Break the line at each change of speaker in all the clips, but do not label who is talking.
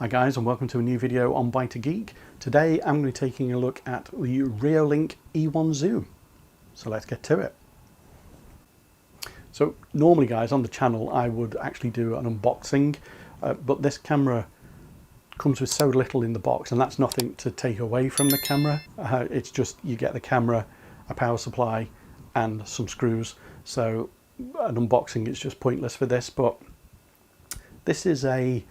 Hi guys, and welcome to a new video on Byte Geek. Today I'm going to be taking a look at the Reolink E1 Zoom. So let's get to it. So normally guys, on the channel I would actually do an unboxing, but this camera comes with so little in the box, and that's nothing to take away from the camera. It's just you get the camera, a power supply and some screws. So an unboxing is just pointless for this, but this is a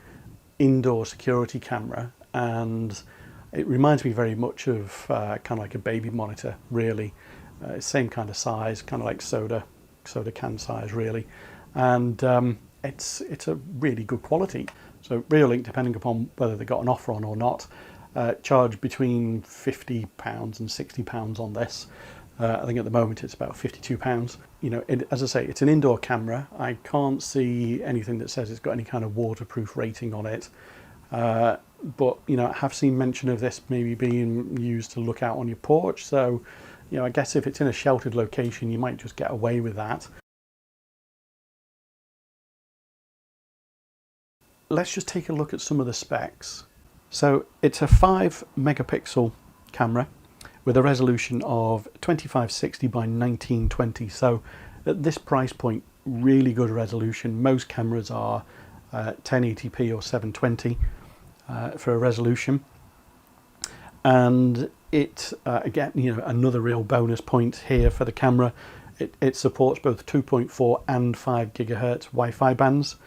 indoor security camera, and it reminds me very much of kind of like a baby monitor, really. Same kind of size, kind of like soda can size, really, and it's a really good quality. So Reolink, depending upon whether they got an offer on or not, charge between £50 and £60 on this. I think at the moment it's about £52. You know, as I say, it's an indoor camera. I can't see anything that says it's got any kind of waterproof rating on it. But, you know, I have seen mention of this maybe being used to look out on your porch. So, you know, I guess if it's in a sheltered location, you might just get away with that. Let's just take a look at some of the specs. So it's a 5 megapixel camera with a resolution of 2560 by 1920. So at this price point, really good resolution. Most cameras are 1080p or 720 for a resolution. And it, again, you know, another real bonus point here for the camera. It supports both 2.4 and 5 gigahertz Wi-Fi bands.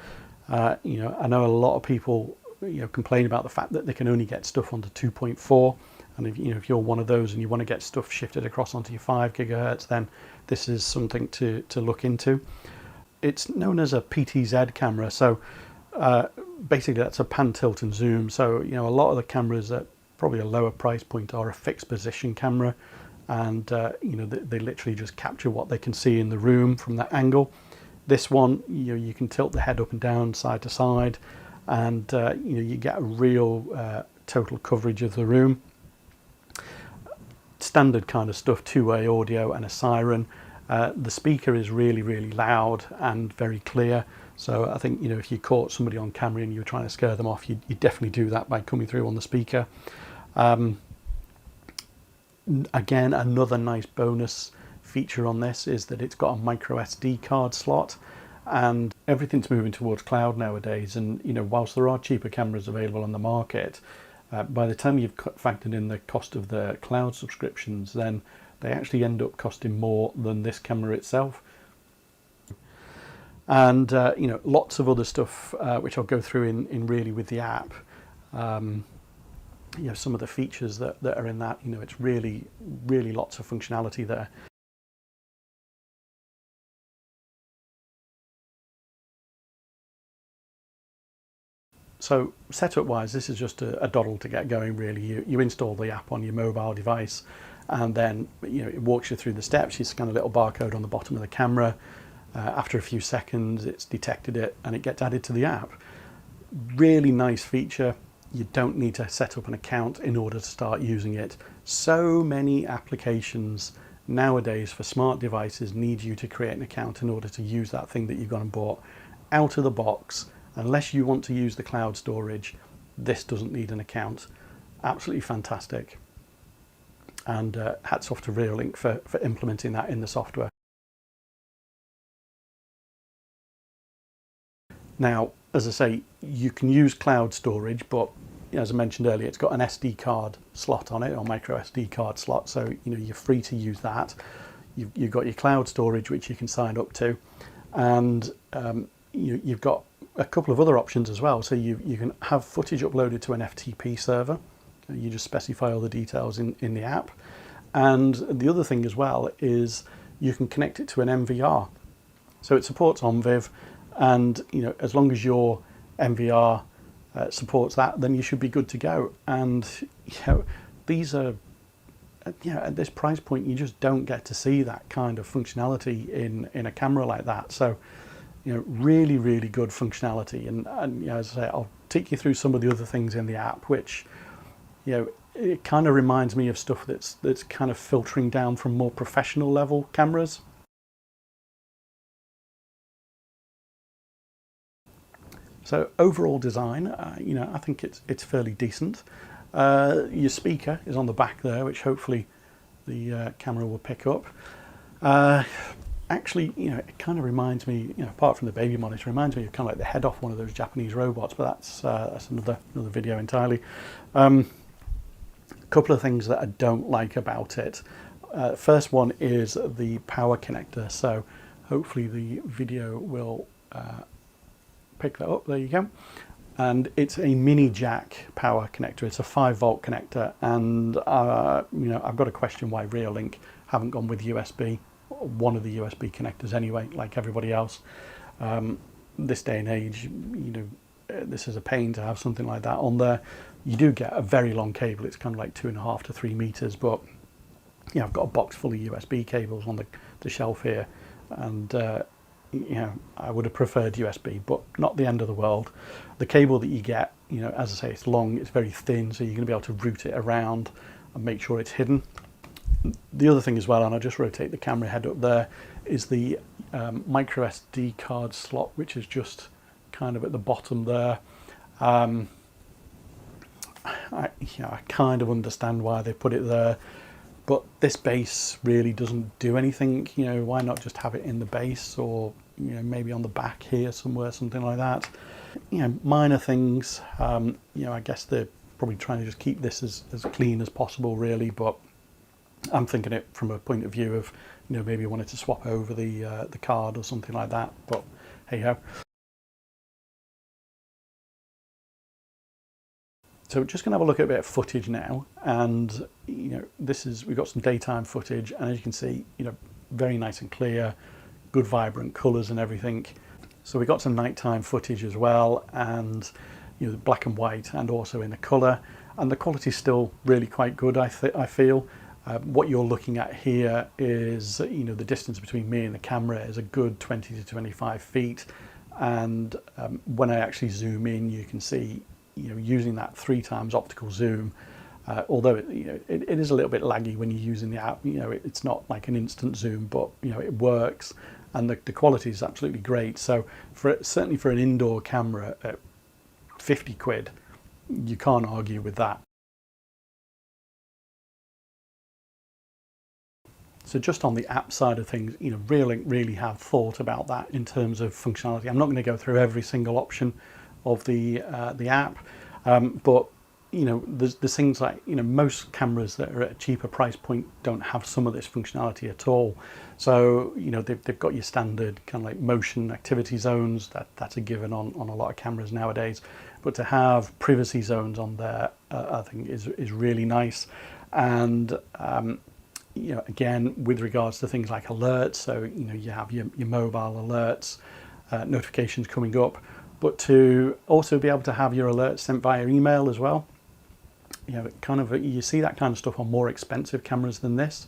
You know, I know a lot of people, you know, complain about the fact that they can only get stuff onto 2.4. And if, you know, if you're one of those and you want to get stuff shifted across onto your 5 gigahertz, then this is something to look into. It's known as a PTZ camera, so basically that's a pan, tilt and zoom. So, you know, a lot of the cameras at probably a lower price point are a fixed position camera, and you know, they literally just capture what they can see in the room from that angle. This one, you know, you can tilt the head up and down, side to side, and you know, you get a real total coverage of the room. Standard kind of stuff, two-way audio and a siren. The speaker is really loud and very clear. So I think, you know, if you caught somebody on camera and you were trying to scare them off, you definitely do that by coming through on the speaker. Again, another nice bonus feature on this is that it's got a micro SD card slot, and everything's moving towards cloud nowadays. And, you know, whilst there are cheaper cameras available on the market, by the time you've factored in the cost of the cloud subscriptions, then they actually end up costing more than this camera itself. And you know, lots of other stuff which I'll go through in really with the app. You know, some of the features that are in that, you know, it's really lots of functionality there. So setup wise, this is just a doddle to get going, really. You install the app on your mobile device, and then, you know, it walks you through the steps. You scan a little barcode on the bottom of the camera. After a few seconds, it's detected it and it gets added to the app. Really nice feature. You don't need to set up an account in order to start using it. So many applications nowadays for smart devices need you to create an account in order to use that thing that you've gone and bought. Out of the box, unless you want to use the cloud storage, this doesn't need an account. Absolutely fantastic. And hats off to Reolink for implementing that in the software. Now, as I say, you can use cloud storage, but, you know, as I mentioned earlier, it's got an SD card slot on it, or micro SD card slot. So, you know, you're free to use that. You've got your cloud storage, which you can sign up to, and you've got a couple of other options as well. So you can have footage uploaded to an FTP server. You just specify all the details in the app. And the other thing as well is you can connect it to an MVR. So it supports OnViv, and, you know, as long as your MVR supports that, then you should be good to go. And, you know, these are, you know, at this price point, you just don't get to see that kind of functionality in a camera like that. So, you know, really good functionality. And you know, as I say, I'll take you through some of the other things in the app, which, you know, it kind of reminds me of stuff that's kind of filtering down from more professional level cameras. So overall design, you know, I think it's fairly decent. Your speaker is on the back there, which hopefully the camera will pick up. Actually, you know, it kind of reminds me, you know, apart from the baby monitor, it reminds me of kind of like the head off one of those Japanese robots, but that's another video entirely. A couple of things that I don't like about it. First one is the power connector. So hopefully the video will pick that up. There you go. And it's a mini jack power connector. It's a 5-volt connector, and you know, I've got to question why Reolink haven't gone with USB, one of the USB connectors anyway, like everybody else. This day and age, you know, this is a pain to have something like that on there. You do get a very long cable. It's kind of like 2.5 to 3 meters, but you know, I've got a box full of USB cables on the shelf here, and you know, I would have preferred USB, but not the end of the world. The cable that you get, you know, as I say, it's long, it's very thin, so you're going to be able to route it around and make sure it's hidden. The other thing as well, and I'll just rotate the camera head up there, is the micro SD card slot, which is just kind of at the bottom there. I kind of understand why they put it there, but this base really doesn't do anything. You know, why not just have it in the base, or you know, maybe on the back here somewhere, something like that. You know, minor things. You know, I guess they're probably trying to just keep this as clean as possible, really, but I'm thinking it from a point of view of, you know, maybe I wanted to swap over the card or something like that, but hey ho. So just going to have a look at a bit of footage now, and you know, we've got some daytime footage, and as you can see, you know, very nice and clear, good vibrant colours and everything. So we got some nighttime footage as well, and you know, black and white, and also in the colour, and the quality is still really quite good. I feel. What you're looking at here is, you know, the distance between me and the camera is a good 20 to 25 feet, and when I actually zoom in, you can see, you know, using that 3x optical zoom, although you know, it is a little bit laggy when you're using the app. You know, it's not like an instant zoom, but you know, it works, and the quality is absolutely great. So certainly for an indoor camera at 50 quid, you can't argue with that. So just on the app side of things, you know, Reolink really have thought about that in terms of functionality. I'm not going to go through every single option of the app, but you know, there's things like, you know, most cameras that are at a cheaper price point don't have some of this functionality at all. So you know, they've got your standard kind of like motion activity zones. That's a given on a lot of cameras nowadays, but to have privacy zones on there, I think is really nice. And you know, again, with regards to things like alerts, so you know, you have your mobile alerts, notifications coming up, but to also be able to have your alerts sent via email as well. You know, kind of, you see that kind of stuff on more expensive cameras than this.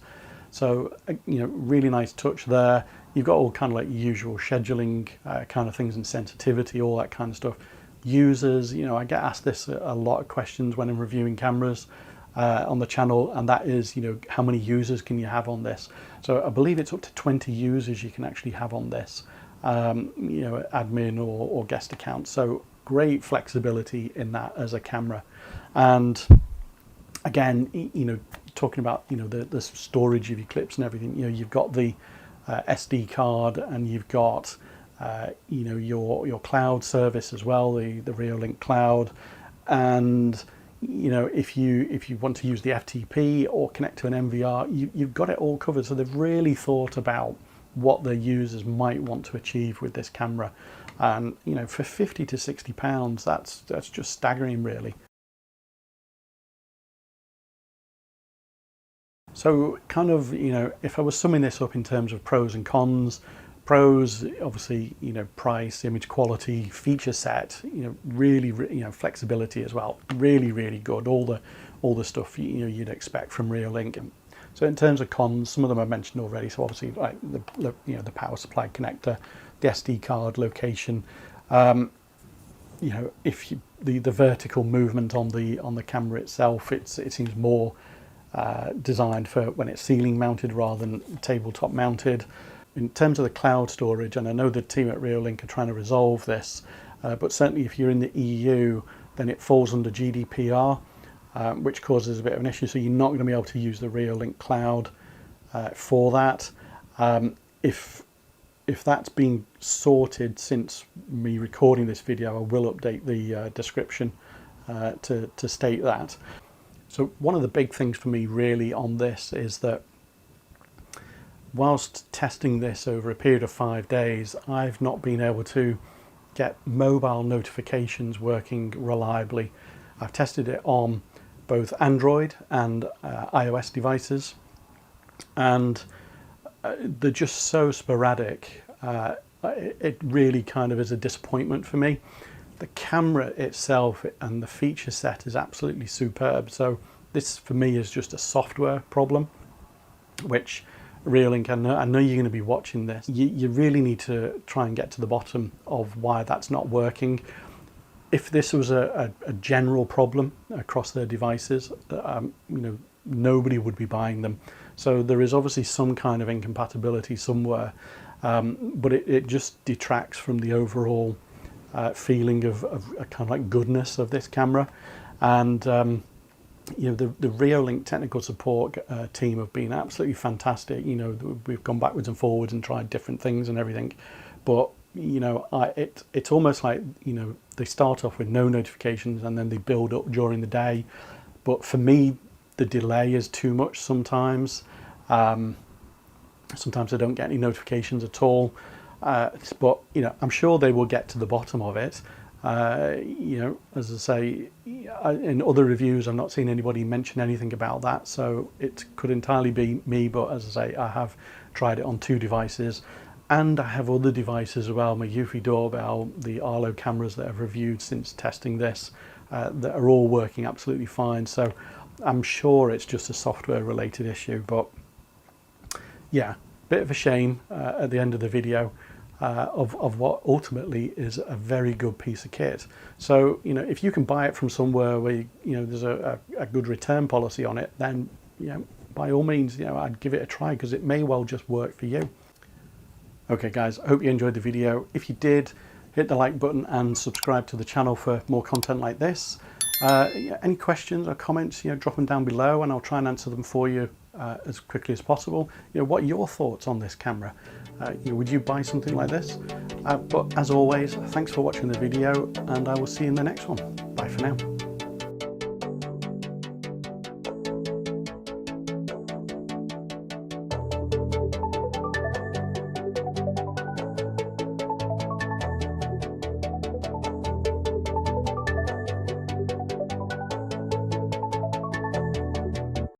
So you know, really nice touch there. You've got all kind of like usual scheduling kind of things and sensitivity, all that kind of stuff. Users, you know, I get asked this a lot of questions when I'm reviewing cameras on the channel, and that is, you know, how many users can you have on this? So I believe it's up to 20 users you can actually have on this, you know, admin or guest accounts. So great flexibility in that as a camera. And again, you know, talking about, you know, the storage of your clips and everything, you know, you've got the SD card, and you've got you know, your cloud service as well, the Reolink Cloud. And you know, if you want to use the FTP or connect to an MVR, you've got it all covered. So they've really thought about what their users might want to achieve with this camera, and you know, for 50 to 60 pounds, that's just staggering, really. So kind of, you know, if I was summing this up in terms of pros and cons, pros, obviously, you know, price, image quality, feature set, you know, really, you know, flexibility as well, really good. All the stuff, you know, you'd expect from Reolink. So in terms of cons, some of them I mentioned already. So obviously, like the you know, the power supply connector, the SD card location. You know, if the vertical movement on the camera itself, it seems more designed for when it's ceiling mounted rather than tabletop mounted. In terms of the cloud storage, and I know the team at Reolink are trying to resolve this, but certainly if you're in the EU, then it falls under GDPR, which causes a bit of an issue. So you're not going to be able to use the Reolink Cloud for that. If that's been sorted since me recording this video, I will update the description to state that. So one of the big things for me really on this is that whilst testing this over a period of 5 days, I've not been able to get mobile notifications working reliably. I've tested it on both Android and iOS devices, and they're just so sporadic. It really kind of is a disappointment for me. The camera itself and the feature set is absolutely superb. So this for me is just a software problem, which Reolink, I know you're going to be watching this. You really need to try and get to the bottom of why that's not working. If this was a general problem across their devices, you know, nobody would be buying them. So there is obviously some kind of incompatibility somewhere, but it just detracts from the overall feeling of a kind of like goodness of this camera. And you know, the Reolink technical support team have been absolutely fantastic. You know, we've gone backwards and forwards and tried different things and everything, but you know, it's almost like, you know, they start off with no notifications and then they build up during the day. But for me, the delay is too much sometimes. Sometimes I don't get any notifications at all. But you know, I'm sure they will get to the bottom of it. You know, as I say, in other reviews, I've not seen anybody mention anything about that, so it could entirely be me. But as I say, I have tried it on 2 devices, and I have other devices as well, my Eufy doorbell, the Arlo cameras that I've reviewed since testing this, that are all working absolutely fine. So I'm sure it's just a software related issue. But yeah, bit of a shame at the end of the video. Of what ultimately is a very good piece of kit. So, you know, if you can buy it from somewhere where, you know, there's a good return policy on it, then, you know, by all means, you know, I'd give it a try, because it may well just work for you. Okay guys, I hope you enjoyed the video. If you did, hit the like button and subscribe to the channel for more content like this. Yeah, any questions or comments, you know, drop them down below and I'll try and answer them for you as quickly as possible. You know, what are your thoughts on this camera? You know, would you buy something like this? But as always, thanks for watching the video, and I will see you in the next one. Bye for now.